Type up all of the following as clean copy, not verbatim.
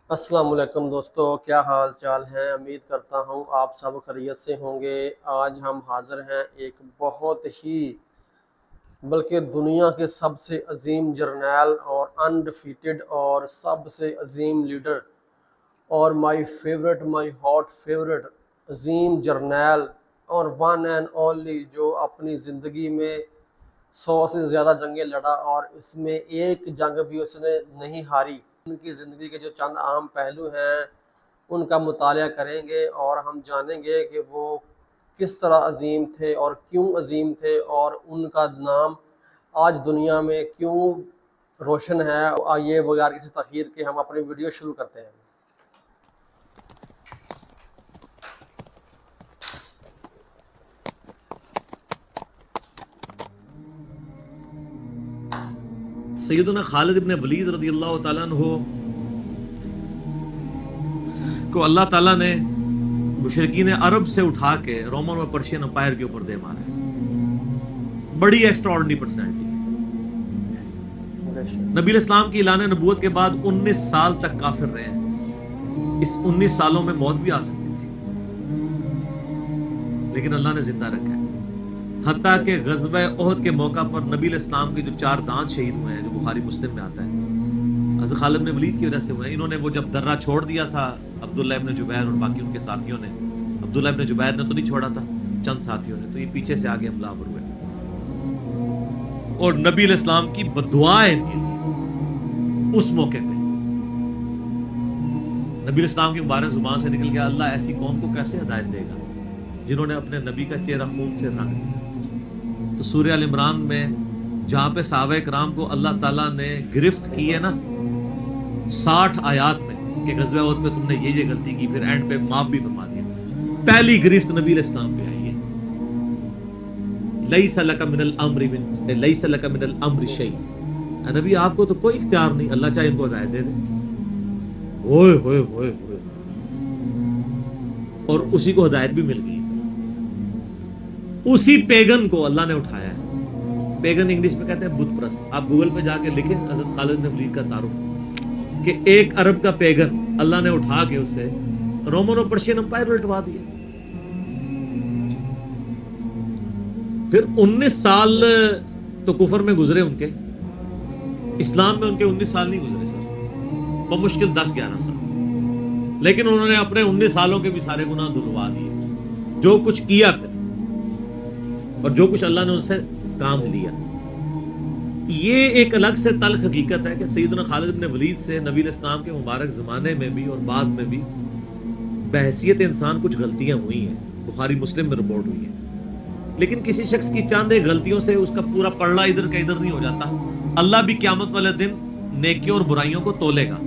السلام علیکم دوستو، کیا حال چال ہے؟ امید کرتا ہوں آپ سب خیریت سے ہوں گے۔ آج ہم حاضر ہیں ایک بہت ہی بلکہ دنیا کے سب سے عظیم جرنیل اور انڈیفیٹڈ اور سب سے عظیم لیڈر اور مائی ہاٹ فیورٹ عظیم جرنیل اور ون اینڈ اونلی جو اپنی زندگی میں 100 سے زیادہ جنگیں لڑا اور اس میں ایک جنگ بھی اس نے نہیں ہاری۔ ان کی زندگی کے جو چند اہم پہلو ہیں ان کا مطالعہ کریں گے اور ہم جانیں گے کہ وہ کس طرح عظیم تھے اور کیوں عظیم تھے اور ان کا نام آج دنیا میں کیوں روشن ہے۔ آئیے بغیر کسی تاخیر کے ہم اپنی ویڈیو شروع کرتے ہیں۔ سیدنا خالد ابن ولید رضی اللہ تعالیٰ عنہ کو اللہ تعالیٰ نے مشرکین عرب سے اٹھا کے رومن اور پرشین امپائر کے اوپر دے مارا ہے۔ بڑی ایکسٹرا آرڈنری پرسنالٹی۔ نبی الاسلام کی اعلان نبوت کے بعد 19 سال تک کافر رہے ہیں۔ اس 19 سالوں میں موت بھی آ سکتی تھی لیکن اللہ نے زندہ رکھا ہے۔ حتیٰ کہ غزوہ احد کے موقع پر نبی الاسلام کے جو 4 دانت شہید ہوئے ہیں، جو بخاری مسلم میں آتا ہے، حضرت خالد بن ولید کی وجہ سے ہوئے ہیں۔ انہوں نے وہ جب درہ چھوڑ دیا تھا عبداللہ ابن جبیر اور باقی ان کے ساتھیوں نے، عبداللہ ابن جبیر نے تو نہیں چھوڑا تھا، چند ساتھیوں نے، تو یہ پیچھے سے آگے حملہ آور ہوئے اور نبی علیہ السلام کی بددعائیں ان کے لیے اس موقع پہ۔ نبی علیہ السلام کی مبارک زبان سے نکل گیا، اللہ ایسی قوم کو کیسے ہدایت دے گا جنہوں نے اپنے نبی کا چہرہ خون سے رنگ دیا۔ تو سورہ ال عمران میں جہاں پہ صحابہ کرام کو اللہ تعالیٰ نے گرفت کی ہے نا 60 آیات میں کہ غزوہ احد پہ تم نے یہ غلطی کی، پھر اینڈ پہ معاف بھی فرما دیا، پہلی گرفت نبی علیہ السلام پہ آئی ہے۔ لیس لک من الامر شیء، نبی آپ کو تو کوئی اختیار نہیں، اللہ چاہے ان کو ہدایت دے دے۔ اوئے ہوئے ہوئے ہوئے، اور اسی کو ہدایت بھی مل گئی۔ اسی پیگن کو اللہ نے اٹھایا ہے۔ پیگن انگلش میں کہتے ہیں بت پرست۔ آپ گوگل پہ جا کے لکھیں حضرت خالد بن ولید کا تعارف، کہ ایک عرب کا پیگن اللہ نے اٹھا کے اسے رومن اور پرشین امپائر الٹوا دیا۔ پھر 19 سال تو کفر میں گزرے ان کے، اسلام میں ان کے 19 سال نہیں گزرے سر، بمشکل 10-11 سال، لیکن انہوں نے اپنے 19 سالوں کے بھی سارے گناہ دھلوا دیے، جو کچھ کیا پھر اور جو کچھ اللہ نے ان سے کام لیا۔ یہ ایک الگ سے تلخ حقیقت ہے کہ سیدنا خالد بن ولید سے نبی علیہ السلام کے مبارک زمانے میں بھی اور بعد میں بھی بحیثیت انسان کچھ غلطیاں ہوئی ہیں، بخاری مسلم میں رپورٹ ہوئی ہیں، لیکن کسی شخص کی چند ایک غلطیوں سے اس کا پورا پلڑا ادھر کا ادھر نہیں ہو جاتا۔ اللہ بھی قیامت والے دن نیکیوں اور برائیوں کو تولے گا۔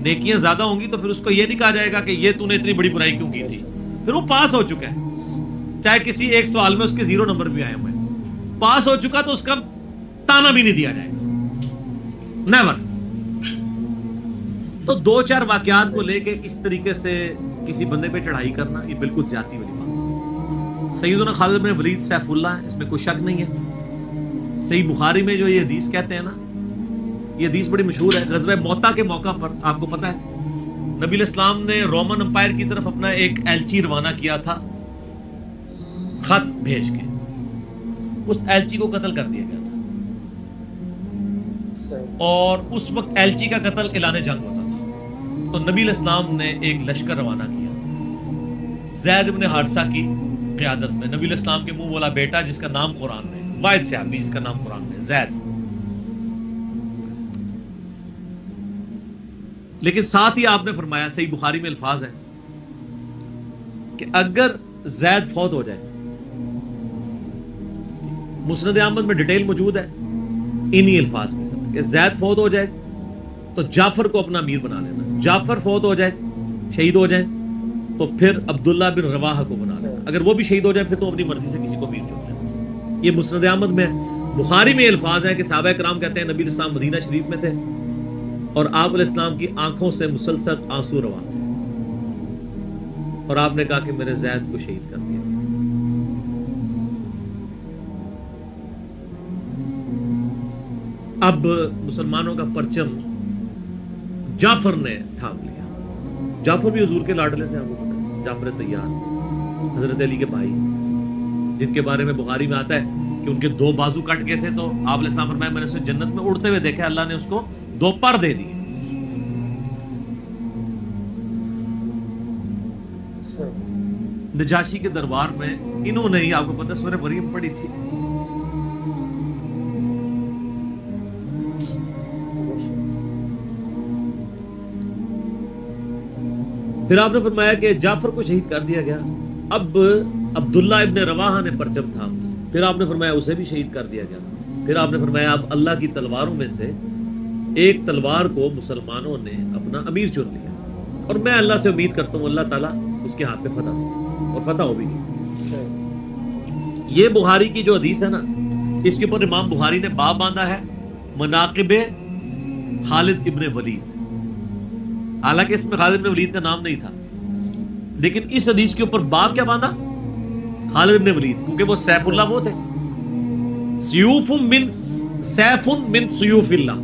نیکیاں زیادہ ہوں گی تو پھر اس کو یہ نہیں کہا جائے گا کہ یہ تو نے اتنی بڑی برائی کیوں کی تھی، پھر وہ پاس ہو چکا ہے، چاہے کسی ایک سوال میں اس کے 0 نمبر بھی آئے ہوئے، پاس ہو چکا تو اس کا تانا بھی نہیں دیا جائے گا، نیور۔ تو 2-4 واقعات کو لے کے اس طریقے سے کسی بندے پہ چڑھائی کرنا یہ بالکل زیادتی والی بات ہے۔ سیدنا خالد بن ولید سیف اللہ ہے، اس میں کوئی شک نہیں ہے۔ صحیح بخاری میں جو یہ حدیث کہتے ہیں نا، یہ حدیث بڑی مشہور ہے۔ غزوہ موتا کے موقع پر آپ کو پتہ ہے نبی علیہ السلام نے رومن امپائر کی طرف اپنا ایک ایلچی روانہ کیا تھا، خط بھیج کے اس ایلچی کو قتل کر دیا گیا تھا، اور اس وقت ایلچی کا قتل اعلان جنگ ہوتا تھا۔ تو نبی علیہ السلام نے ایک لشکر روانہ کیا زید بن حارثہ کی قیادت میں، نبی علیہ السلام کے منہ والا بیٹا جس کا نام قرآن میں، واحد صحابی جس کا نام قرآن میں زید۔ لیکن ساتھ ہی آپ نے فرمایا، صحیح بخاری میں الفاظ ہیں کہ اگر زید فوت ہو جائے، مسند احمد میں ڈیٹیل موجود ہے انہی الفاظ کے ساتھ، کہ زید فوت ہو جائے تو جعفر کو اپنا امیر بنا لینا، جعفر فوت ہو جائے شہید ہو جائے تو پھر عبداللہ بن رواحہ کو بنا لینا، اگر وہ بھی شہید ہو جائے پھر تو اپنی مرضی سے کسی کو امیر چن لینا۔ یہ مسند احمد میں ہے۔ بخاری میں الفاظ ہے کہ صحابہ کرام کہتے ہیں نبی علیہ السلام مدینہ شریف میں تھے اور آپ علیہ السلام کی آنکھوں سے مسلسل آنسو رواں تھے، اور آپ نے کہا کہ میرے زید کو شہید کر دیا۔ اب مسلمانوں کا پرچم جعفر نے تھام لیا. جعفر بھی حضور کے لاڈلے سے، آپ کو پتہ ہے، جعفر طیار، حضرت علی کے بھائی، جن کے بارے میں بخاری میں آتا ہے کہ ان کے 2 بازو کٹ گئے تھے، تو آپ علیہ السلام فرمایا میں نے اسے جنت میں اڑتے ہوئے دیکھا، اللہ نے اس کو 2 پر دے دیے. نجاشی کے دربار میں انہوں نے ہی، آپ کو پتہ، سورہ مریم پڑھی تھی. پھر آپ نے فرمایا کہ جعفر کو شہید کر دیا گیا. اب عبداللہ ابن رواحہ نے پرچم تھام لیا. پھر آپ نے فرمایا اسے بھی شہید کر دیا گیا. پھر آپ نے فرمایا اب اللہ کی تلواروں میں سے ایک تلوار کو مسلمانوں نے اپنا امیر چن لیا، اور میں اللہ سے امید کرتا ہوں اللہ تعالیٰ اس کے ہاتھ پہ فتح دے، اور فتح ہو بھی گئی. یہ بخاری کی جو حدیث ہے نا، اس کے اوپر امام بخاری نے باب باندھا ہے مناقب خالد ابن ولید. حالانکہ اس میں خالد ابن ولید کا نام نہیں تھا، لیکن اس حدیث کے اوپر باب کیا باندھا؟ خالد ابن ولید، کیونکہ وہ سیف اللہ وہ تھے. سیوف من سیوف اللہ،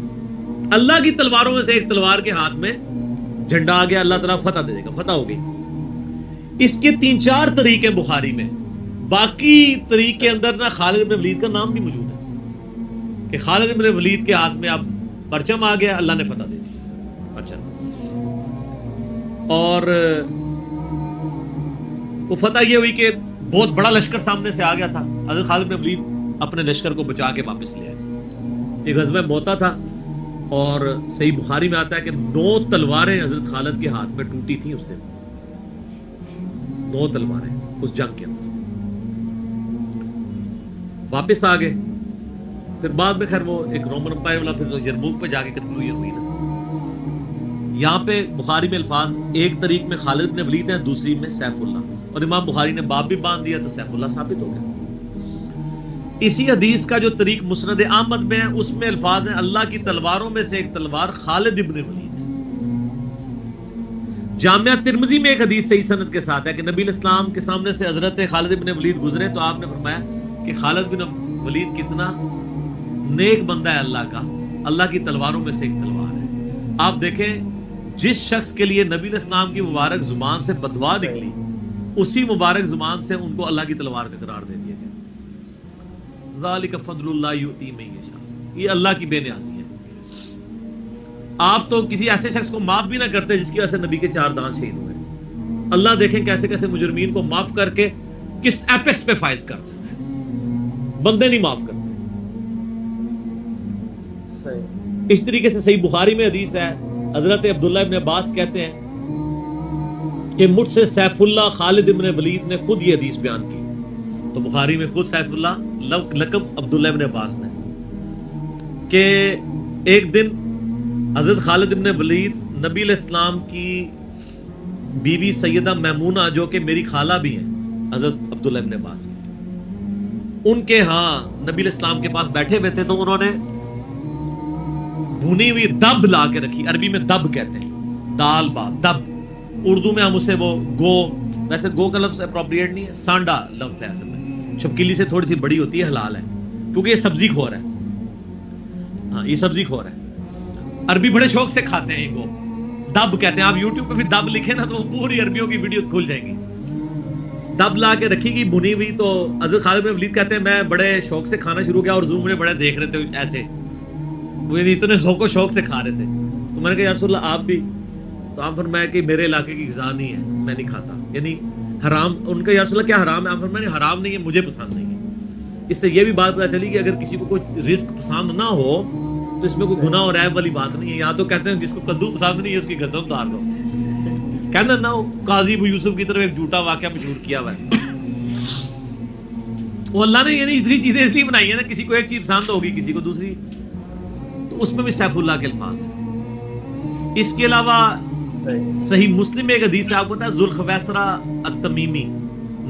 اللہ کی تلواروں میں سے ایک تلوار کے ہاتھ میں جھنڈا آ گیا، اللہ تعالیٰ فتح دے گا، فتح ہو گئی. اس کے 3-4 طریقے بخاری میں، باقی طریق کے اندر نا خالد ابن ولید کا نام بھی موجود ہے کہ خالد ابن ولید کے ہاتھ میں اب پرچم آ گیا، اللہ نے فتح دے دی. اچھا، اور وہ فتح یہ ہوئی کہ بہت بڑا لشکر سامنے سے آ گیا تھا. حضرت خالد بن ولید اپنے لشکر کو بچا کے واپس لے آئے. ایک غزوہ موتا تھا، اور صحیح بخاری میں آتا ہے کہ 9 تلواریں حضرت خالد کے ہاتھ میں ٹوٹی تھیں اس دن. 9 تلواریں اس جنگ کے اندر. واپس آ گئے. پھر بعد میں خیر وہ ایک رومن امپائر والا پھر یرموک پہ جا کے کنکلوژن ہوئی نا. یہاں پہ بخاری میں الفاظ ایک طریق میں خالد بن ولید ہیں، دوسری میں سیف اللہ، اور امام بخاری نے باب بھی باندھ دیا تو سیف اللہ ثابت ہو گیا. اسی حدیث کا جو طریق مسند احمد میں ہے، اس میں الفاظ ہیں اللہ کی تلواروں میں سے ایک تلوار خالد ابن ولید. جامعہ ترمذی میں ایک حدیث صحیح سند کے ساتھ ہے کہ نبی الاسلام کے سامنے سے حضرت خالد ابن ولید گزرے تو آپ نے فرمایا کہ خالد بن ولید کتنا نیک بندہ ہے اللہ کا، اللہ کی تلواروں میں سے ایک تلوار ہے. آپ دیکھیں جس شخص کے لیے نبی الاسلام کی مبارک زبان سے بددعا نکلی، اسی مبارک زبان سے ان کو اللہ کی تلوار کا قرار دے دیا گیا. ذالک فضل اللہ یؤتی من یشاء، یہ اللہ کی بے نیازی ہے. آپ تو کسی ایسے شخص کو معاف بھی نہ کرتے جس کی وجہ سے نبی کے 4 دانت شہید ہوئے. اللہ دیکھیں کیسے کیسے مجرمین کو معاف کر کے کس ایپیکس پہ فائز کر دیتا ہے، بندے نہیں معاف کرتے. اس طریقے سے صحیح بخاری میں حدیث ہے، حضرت عبداللہ ابن عباس کہتے ہیں کہ مجھ سے سیف اللہ خالد ابن ولید نے خود یہ حدیث بیان کی. تو بخاری میں خود سیف اللہ لقب عبداللہ ابن عباس نے، کہ ایک دن حضرت خالد ابن ولید نبی علیہ السلام کی بیوی سیدہ میمونہ جو کہ میری خالہ بھی ہیں حضرت عبداللہ ابن عباس، ان کے ہاں نبی علیہ السلام کے پاس بیٹھے ہوئے تھے، تو انہوں نے بھونی ہوئی دب لا کے رکھی. عربی میں دب کہتے ہیں، دال با دب، اردو میں ہم اسے وہ گو، ویسے گو کا لفظ اپروپریٹ نہیں ہے، سانڈا لفظ ہے اصل میں، چھپکلی سے تھوڑی سی بڑی ہوتی ہے، حلال ہے کیونکہ یہ سبزی خور ہے. ہاں یہ سبزی خور ہے، عربی بڑے شوق سے کھاتے ہیں. یہ گو دب کہتے ہیں. آپ یوٹیوب پہ بھی دب لکھیں نا تو پوری عربیوں کی ویڈیوز کھل جائیں گی. دب لا کے رکھی گئی بھنی ہوئی. تو حضرت خالد بن ولید کہتے ہیں میں بڑے شوق سے کھانا شروع کیا اور حضور مجھے بڑے دیکھ رہے تھے ایسے، وہ اتنے ذوق و شوق سے کھا رہے تھے. تو میں نے کہا یا رسول اللہ آپ بھی؟ تو آپ فرمایا کہ میرے علاقے کی غذا نہیں ہے، میں نہیں کھاتا، یعنی حرام. ان کا یا رسول اللہ کیا حرام ہے؟ آپ فرمایا حرام نہیں ہے، مجھے پسند نہیں ہے. اس سے یہ بھی بات پتہ چلی کہ اگر کسی کو کوئی رزق پسند نہ ہو تو اس میں کوئی گناہ اور عیب والی بات نہیں ہے. یہاں تو کہتے ہیں جس کو کدو پسند نہیں ہے اس کی گردن اتار دو. کہنا نہ قاضی ابو یوسف کی طرف ایک جھوٹا واقعہ مشہور کیا ہوا ہے. وہ اللہ نے یعنی اتنی چیزیں اس لیے بنائی ہیں نا، کسی کو ایک چیز پسند ہوگی کسی کو دوسری، تو اس میں بھی سیف اللہ کے الفاظ ہیں. اس کے علاوہ صحیح مسلم میں ایک حدیث ہے، آپ کو پتا ہے ذوالخویسرہ التمیمی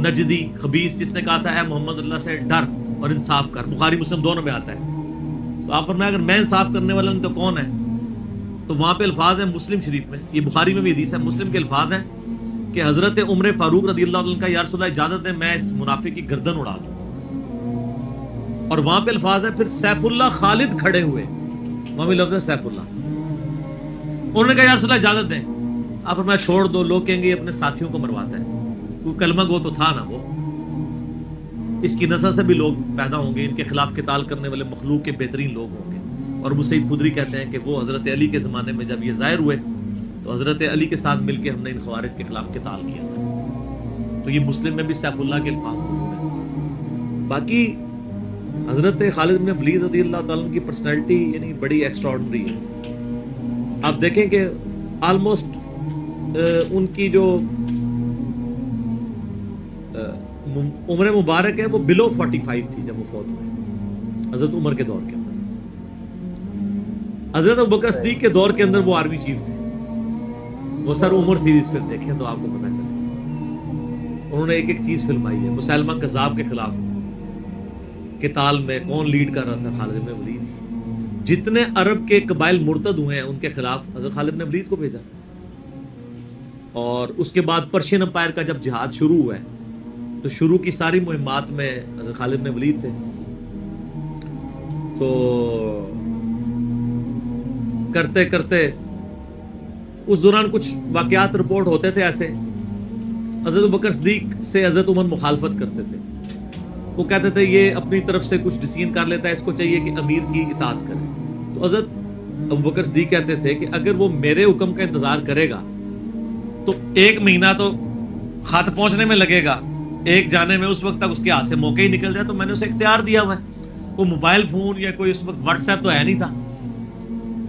نجدی خبیث جس نے کہا تھا اے محمد اللہ سے ڈر اور انصاف کر. بخاری مسلم دونوں میں آتا ہے. تو آپ فرمایا اگر میں انصاف کرنے والا نہیں تو کون ہے؟ تو وہاں پہ الفاظ ہیں مسلم شریف میں، یہ بخاری میں بھی حدیث ہے، مسلم کے الفاظ ہیں کہ حضرت عمر فاروق رضی اللہ عنہ کا یا رسول اللہ اجازت دیں میں اس منافق کی گردن اڑا دوں. اور وہاں پہ الفاظ ہے پھر سیف اللہ خالد کھڑے ہوئے، وہاں بھی لفظ ہے سیف اللہ. انہوں نے کہا یا رسول اللہ اجازت دیں. آپ فرمایا چھوڑ دو, لوگ کہیں گے یہ اپنے ساتھیوں کو مرواتا ہے. کوئی کلمہ گو تو تھا نا وہ, اس کی نسل سے بھی لوگ پیدا ہوں گے, ان کے خلاف قتال کرنے والے مخلوق کے بہترین لوگ ہوں گے. اور ابو سعید خدری کہتے ہیں کہ وہ حضرت علی کے زمانے میں جب یہ ظاہر ہوئے تو حضرت علی کے ساتھ مل کے ہم نے ان خوارج کے خلاف قتال کیا تھا. تو یہ مسلم میں بھی سیف اللہ کے الفاظ موجود ہیں. باقی حضرت خالد بن ولید رضی اللہ تعالیٰ عنہ کی پرسنالٹی یعنی بڑی ایکسٹرا آرڈنری ہے. آپ دیکھیں کہ آلموسٹ ان کی جو عمر مبارک ہے وہ بلو 45 تھی جب وہ فوت ہوئے حضرت عمر کے دور کے اندر. حضرت ابوبکر صدیق کے دور کے اندر وہ آرمی چیف تھے. وہ سر عمر سیریز پھر دیکھیں تو آپ کو پتہ چلے. انہوں نے ایک ایک چیز فلمائی ہے. مسلمہ کذاب کے خلاف قتال میں کون لیڈ کر رہا تھا؟ خالد بن ولید. جتنے عرب کے قبائل مرتد ہوئے ہیں ان کے خلاف حضرت خالد بن ولید کو بھیجا. اور اس کے بعد پرشین امپائر کا جب جہاد شروع ہوا ہے تو شروع کی ساری مہمات میں حضرت خالد بن ولید تھے. تو کرتے کرتے اس دوران کچھ واقعات رپورٹ ہوتے تھے ایسے. حضرت ابوبکر صدیق سے حضرت عمر مخالفت کرتے تھے. وہ کہتے تھے یہ اپنی طرف سے کچھ ڈیسیژن کر لیتا ہے, اس کو چاہیے کہ امیر کی اطاعت کرے. تو حضرت ابوبکر صدیق کہتے تھے کہ اگر وہ میرے حکم کا انتظار کرے گا تو 1 مہینہ تو خط پہنچنے میں لگے گا, ایک جانے میں, اس وقت تک اس کے ہاتھ سے موقع ہی نکل جائے. تو میں نے اسے اختیار دیا ہوا ہے. کوئی موبائل فون یا کوئی اس وقت واٹس ایپ تو ہے نہیں تھا.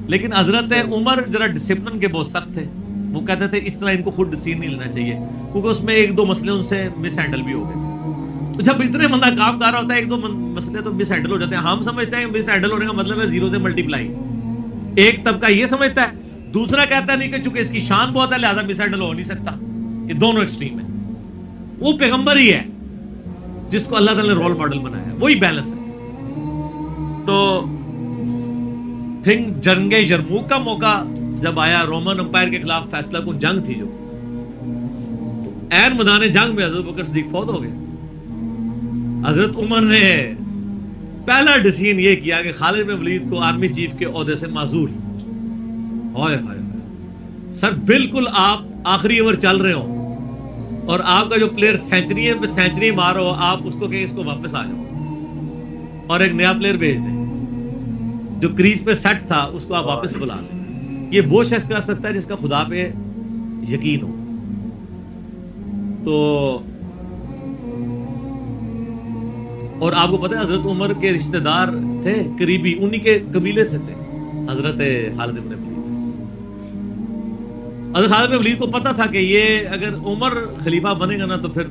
لیکن حضرت عمر ذرا ڈسپلن کے بہت سخت تھے. وہ کہتے تھے اس طرح ان کو خود ڈیسیژن نہیں لینا چاہیے, کیونکہ اس میں 1-2 مسئلے ان سے مس ہینڈل بھی ہو گئے تھے. تو جب اتنے بندہ کام کر رہا ہوتا ہے 1-2 مسئلے تو مس ہینڈل ہو جاتے ہیں. ہم سمجھتے ہیں مس ہینڈل ہونے کا مطلب ہے 0 سے ملٹیپلائی. ایک طبقہ یہ سمجھتا ہے, دوسرا کہتا نہیں کہ چونکہ اس کی شان بہت ہے لہذا مس ہینڈل ہو نہیں سکتا. یہ دونوں ایکسٹریم ہیں. وہ پیغمبر ہی ہے جس کو اللہ تعالی نے رول ماڈل بنایا ہے, وہی بیلنس ہے. تو پھر جنگ یرموک کا موقع جب آیا, رومن امپائر کے خلاف فیصلہ کن جنگ تھی جو, تو عین میدان جنگ میں حضرت ابوبکر صدیق فوت ہو گئے. حضرت عمر نے پہلا ڈیسیژن یہ کیا کہ خالد بن ولید کو آرمی چیف کے عہدے سے معزول. ہائے ہائے سر, بالکل آپ آخری اوور چل رہے ہو اور آپ کا جو پلیئر سینچری مار رہا ہو, آپ اس کو کہیں اس کو واپس آ جاؤ اور ایک نیا پلیئر بھیج دیں. جو کریز پہ سیٹ تھا اس کو آپ واپس بلا لیں. یہ وہ شخص کر سکتا ہے جس کا خدا پہ یقین ہو. تو اور آپ کو پتہ ہے حضرت عمر کے رشتہ دار تھے قریبی, انہی کے قبیلے سے تھے حضرت خالد بن ولید. حضرت خالد بن ولید کو پتہ تھا کہ یہ اگر عمر خلیفہ بنے گا نا تو پھر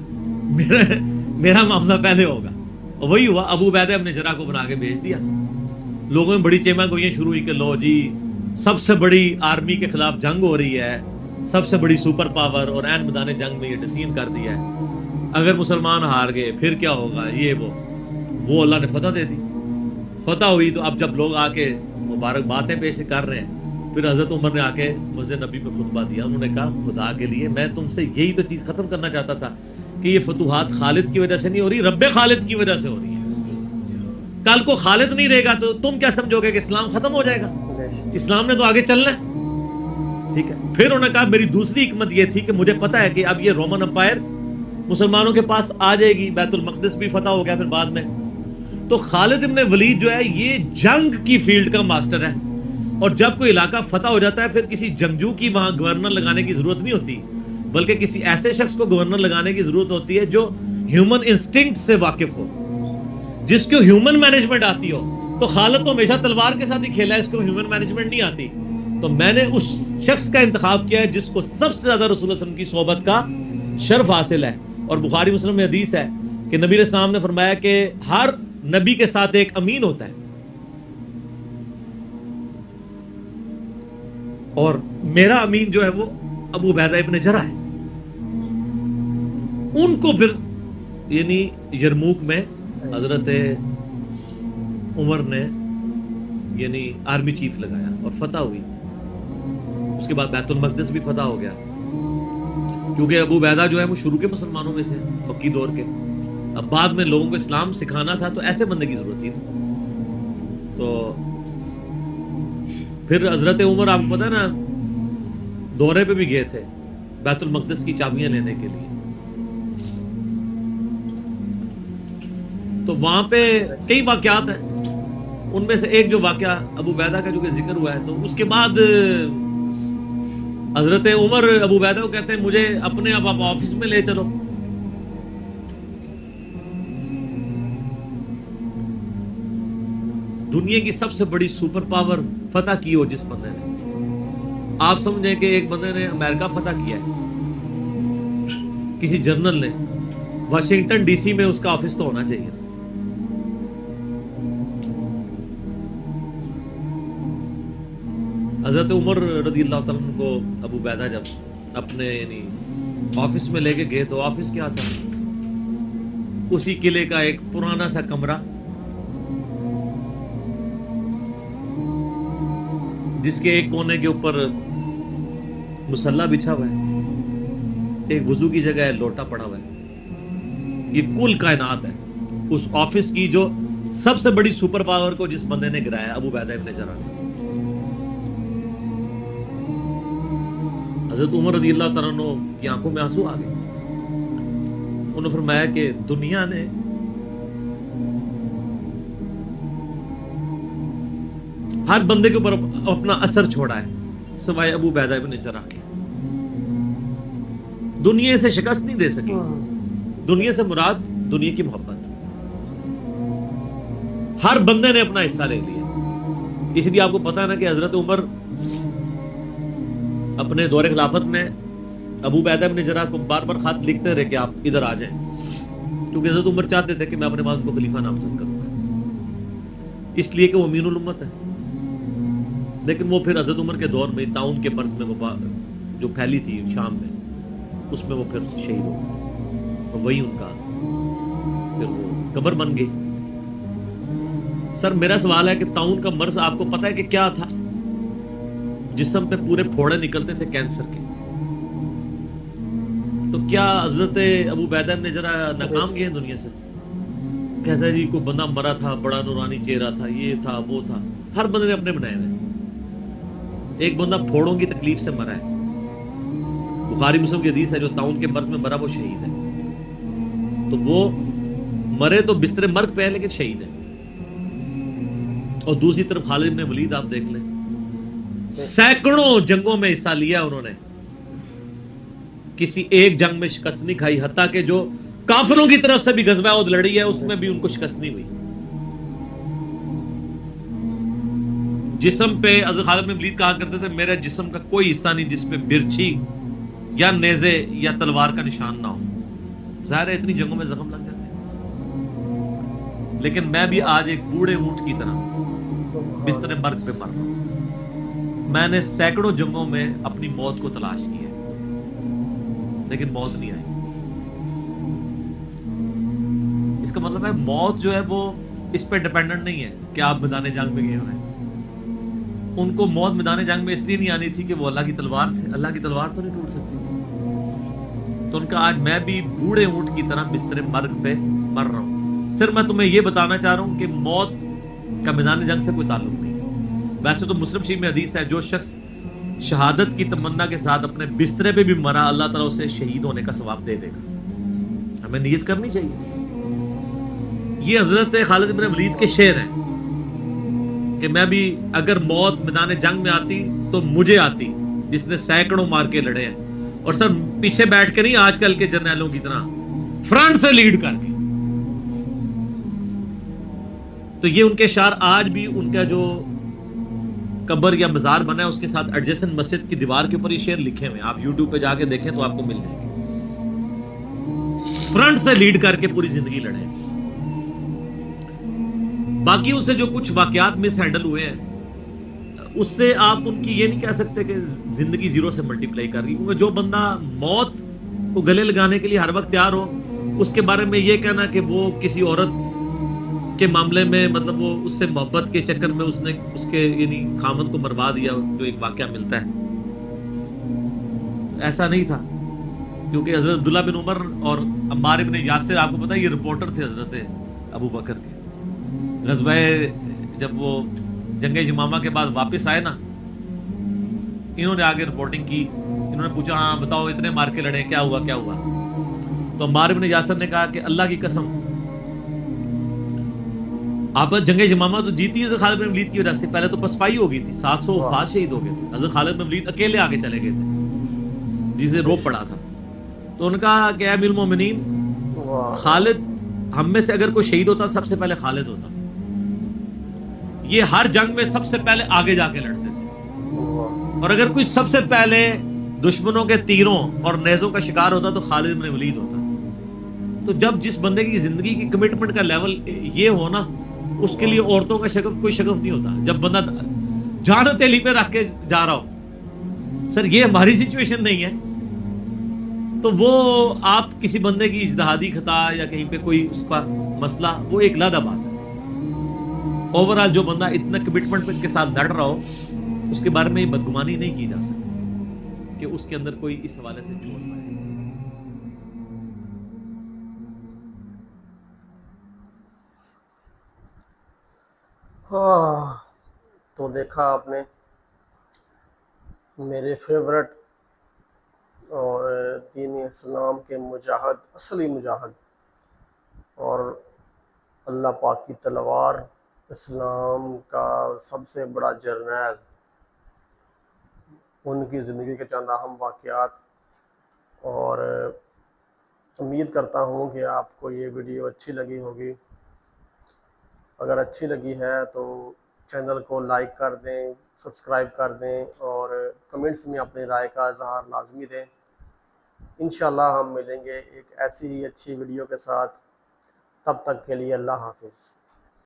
میرا معاملہ پہلے ہوگا. اور وہی ہوا. ابو عبیدہ ابن جراح کو بنا کے بھیج دیا. لوگوں میں بڑی چیمہ گوئیاں شروع ہوئی کہ لو جی سب سے بڑی آرمی کے خلاف جنگ ہو رہی ہے, سب سے بڑی سپر پاور, اور عین میدان جنگ میں یہ ڈیسیژن کر دیا ہے, اگر مسلمان ہار گئے پھر کیا ہوگا, یہ وہ اللہ نے فتح دے دی. فتح ہوئی تو اب جب لوگ آ کے مبارک باتیں پیش کر رہے ہیں, پھر حضرت عمر نے آ کے مسجد نبی میں خطبہ دیا. انہوں نے کہا خدا کے لیے میں تم سے یہی تو چیز ختم کرنا چاہتا تھا کہ یہ فتوحات خالد کی وجہ سے نہیں ہو رہی, رب خالد کی وجہ سے ہو رہی ہے. کل کو خالد نہیں رہے گا تو تم کیا سمجھو گے کہ اسلام ختم ہو جائے گا؟ اسلام نے تو آگے چلنا ہے. ٹھیک ہے. پھر انہوں نے کہا میری دوسری حکمت یہ تھی کہ مجھے پتا ہے کہ اب یہ رومن امپائر مسلمانوں کے پاس آ جائے گی, بیت المقدس بھی فتح ہو گیا پھر بعد میں. تو خالد ابن ولید جو ہے یہ جنگ کی فیلڈ کا ماسٹر ہے, اور جب کوئی علاقہ فتح ہو جاتا ہے پھر کسی جنگجو کی وہاں گورنر لگانے کی ضرورت نہیں ہوتی, بلکہ کسی ایسے شخص کو گورنر لگانے کی ضرورت ہوتی ہے جو ہیومن انسٹنکٹ سے واقف ہو, جس کو ہیومن مینجمنٹ آتی ہو. تو خالد تو ہمیشہ تلوار کے ساتھ ہی کھیلا ہے, اس کو ہیومن مینجمنٹ نہیں آتی. تو میں نے اس شخص کا انتخاب کیا ہے جس کو سب سے زیادہ رسول اللہ صلی اللہ علیہ وسلم کی صحبت کا شرف حاصل ہے. اور بخاری مسلم میں حدیث ہے کہ نبی علیہ السلام نے فرمایا کہ ہر نبی کے ساتھ ایک امین ہوتا ہے, اور میرا امین جو ہے وہ ابو عبیدہ ابن جراح ہے. ان کو پھر یعنی یرموک میں حضرت عمر نے یعنی آرمی چیف لگایا اور فتح ہوئی. اس کے بعد بیت المقدس بھی فتح ہو گیا, کیونکہ ابو عبیدہ جو ہے وہ شروع کے مسلمانوں میں سے مکی دور کے. اب بعد میں لوگوں کو اسلام سکھانا تھا تو ایسے بندے کی ضرورت تھی. تو پھر حضرت عمر آپ کو پتا ہے نا دورے پہ بھی گئے تھے بیت المقدس کی چابیاں لینے کے لیے. تو وہاں پہ کئی واقعات ہیں. ان میں سے ایک جو واقعہ ابو عبیدہ کا جو کہ ذکر ہوا ہے, تو اس کے بعد حضرت عمر ابو عبیدہ کو کہتے ہیں مجھے اپنے اب آپ آفس میں لے چلو. دنیا کی سب سے بڑی سپر پاور فتح کی ہو جس بندے نے, آپ سمجھیں کہ ایک بندے نے امریکہ فتح کیا ہے, کسی جنرل نے, واشنگٹن ڈی سی میں اس کا آفس تو ہونا چاہیے. حضرت عمر رضی اللہ تعالیٰ عنہ کو ابو عبیدہ جب اپنے یعنی آفس میں لے کے گئے, تو آفس کیا تھا, اسی قلعے کا ایک پرانا سا کمرہ جس کے ایک کونے کے اوپر مصلا بچھا ہوا ہے, ایک وضو کی جگہ ہے, لوٹا پڑا ہوا ہے. یہ کل کائنات ہے اس آفس کی جو سب سے بڑی سپر پاور کو جس بندے نے گرایا, ابو عبیدہ ابن جراح نے. حضرت عمر رضی اللہ تعالیٰ عنہ کی آنکھوں میں آنسو آ گئے. انہوں نے فرمایا کہ دنیا نے ہر بندے کے اوپر اپنا اثر چھوڑا ہے سوائے ابو عبیدہ ابن جراح کے. دنیا اسے شکست نہیں دے سکی. دنیا سے مراد دنیا کی محبت. ہر بندے نے اپنا حصہ لے لیا. اس لیے آپ کو پتا ہے نا کہ حضرت عمر اپنے دور خلافت میں ابو عبیدہ ابن جراح کو بار بار خط لکھتے رہے کہ آپ ادھر آ جائیں, کیونکہ حضرت عمر چاہتے تھے کہ میں اپنے بعد کو خلیفہ نامزد کروں گا, اس لیے کہ وہ امین الامت ہے. لیکن وہ پھر حضرت عمر کے دور میں طاعون کے مرض میں جو پھیلی تھی شام میں, اس میں وہ پھر شہید ہو گئے, اور وہی ان کا پھر وہ قبر بن گئی. سر میرا سوال ہے کہ طاعون کا مرض آپ کو پتا ہے کہ کیا تھا؟ جسم پہ پورے پھوڑے نکلتے تھے کینسر کے. تو کیا حضرت ابو عبیدہ ابن جراح ناکام گئے دنیا سے؟ کہتا ہے جی کوئی بندہ مرا تھا, بڑا نورانی چہرہ تھا, یہ تھا وہ تھا. ہر بندے نے اپنے بنائے ہوئے. ایک بندہ پھوڑوں کی تکلیف سے مرا ہے, بخاری مسلم کی حدیث ہے, جو طاعون کے مرض میں مرا وہ شہید ہے. تو وہ مرے تو بستر مرگ پہ ہے لیکن شہید ہے. اور دوسری طرف خالد بن ولید آپ دیکھ لیں, سینکڑوں جنگوں میں حصہ لیا انہوں نے, کسی ایک جنگ میں شکست نہیں کھائی. حتیٰ کہ جو کافروں کی طرف سے بھی غزوہ احد لڑی ہے اس میں بھی ان کو شکست نہیں ہوئی. جسم پہ حضرت خالد بن ولید کہا کرتے تھے میرے جسم کا کوئی حصہ نہیں جس پہ برچھی یا نیزے یا تلوار کا نشان نہ ہو. ظاہر ہے اتنی جنگوں میں زخم لگ جاتے ہیں, لیکن میں بھی آج ایک بوڑھے اونٹ کی طرح بستر مرگ پہ مر رہا ہوں. میں نے سینکڑوں جنگوں میں اپنی موت کو تلاش کی ہے لیکن موت نہیں آئی. اس کا مطلب ہے موت جو ہے وہ اس پہ ڈیپینڈنٹ نہیں ہے کہ آپ میدان جنگ میں گئے ہوئے. ان کو موت میدان جنگ میں اس لیے نہیں آنی تھی کہ وہ اللہ کی تلوار تھے. اللہ کی تلوار تو نہیں ٹوٹ سکتی تھی. تو ان کا آج میں بھی بوڑھے اونٹ کی طرح بستر مرگ پہ مر رہا ہوں. صرف میں تمہیں یہ بتانا چاہ رہا ہوں کہ موت کا میدان جنگ سے کوئی تعلق نہیں. ویسے تو مسلم شریف میں حدیث ہے جو شخص شہادت کی تمنا کے ساتھ اپنے بسترے پہ بھی مرا اللہ تعالیٰ اسے شہید ہونے کا ثواب دے دے گا. ہمیں نیت کرنی چاہیے. یہ حضرت خالد بن ولید کے شعر ہیں کہ میں بھی اگر موت میدان جنگ میں آتی تو مجھے آتی جس نے سینکڑوں مار کے لڑے ہیں, اور سر پیچھے بیٹھ کے نہیں آج کل کے جرنیلوں کی طرح, فرنٹ سے لیڈ کر کے. تو یہ ان کے اشعار آج بھی ان کا جو قبر یا مزار بنا ہے اس کے ساتھ ایڈجسنٹ مسجد کی دیوار کے اوپر یہ شعر لکھے ہوئے ہیں. آپ یوٹیوب پہ جا کے دیکھیں تو آپ کو مل جائے گے. فرنٹ سے لیڈ کر کے پوری زندگی لڑے. باقی ان سے جو کچھ واقعات مس ہینڈل ہوئے ہیں اس سے آپ ان کی یہ نہیں کہہ سکتے کہ زندگی زیرو سے ملٹی پلائی کر رہی, کیونکہ جو بندہ موت کو گلے لگانے کے لیے ہر وقت تیار ہو اس کے بارے میں یہ کہنا کہ وہ کسی عورت کے معاملے میں مطلب وہ اس سے محبت کے چکر میں اس نے اس کے یعنی خامد کو مروا دیا, جو ایک واقعہ ملتا ہے, ایسا نہیں تھا. کیونکہ حضرت عبداللہ بن عمر اور عمار بن یاسر آپ کو پتا ہے یہ رپورٹر تھے حضرت ابو بکر کے. غزوہ جب وہ جنگ یمامہ کے بعد واپس آئے نا, انہوں نے آگے رپورٹنگ کی انہوں نے پوچھا ہاں بتاؤ اتنے مار کے لڑے کیا ہوا کیا ہوا؟ تو عمار بن یاسر نے کہا کہ اللہ کی قسم آپ جنگ یمامہ تو جیتی ہے حضرت خالد بن ولید کی وجہ سے، پہلے تو پسپائی ہو گئی تھی، 700 وفات شہید ہو گئے تھے، حضرت خالد بن ولید اکیلے آگے چلے گئے تھے جسے روپ پڑا تھا. تو ان کا کہ امیر المومنین خالد ہم میں سے اگر کوئی شہید ہوتا سب سے پہلے خالد ہوتا. یہ ہر جنگ میں سب سے پہلے آگے جا کے لڑتے تھے، اور اگر کوئی سب سے پہلے دشمنوں کے تیروں اور نیزوں کا شکار ہوتا تو خالد بن ولید ہوتا. تو جب جس بندے کی زندگی کی کمٹمنٹ کا لیول یہ ہو نا، اس کے لیے عورتوں کا شگف کوئی شگف نہیں ہوتا. جب بندہ جان ہتھیلی پہ رکھ کے جا رہا ہو، سر یہ ہماری سچویشن نہیں ہے، تو وہ آپ کسی بندے کی اجتہادی خطا یا کہیں پہ کوئی اس کا مسئلہ وہ ایک علیحدہ بات ہے. اوورآل جو بندہ اتنا کمٹمنٹ کے ساتھ لڑ رہا ہو اس کے بارے میں یہ بدگمانی نہیں کی جا سکتی کہ اس کے اندر کوئی اس حوالے سے جھوٹ پائے. تو دیکھا آپ نے میرے فیورٹ اور دین اسلام کے مجاہد، اصلی مجاہد اور اللہ پاک کی تلوار، اسلام کا سب سے بڑا جرنیل، ان کی زندگی کے چند اہم واقعات. اور امید کرتا ہوں کہ آپ کو یہ ویڈیو اچھی لگی ہوگی. اگر اچھی لگی ہے تو چینل کو لائک کر دیں، سبسکرائب کر دیں، اور کمنٹس میں اپنی رائے کا اظہار لازمی دیں. انشاءاللہ ہم ملیں گے ایک ایسی ہی اچھی ویڈیو کے ساتھ. تب تک کے لیے اللہ حافظ.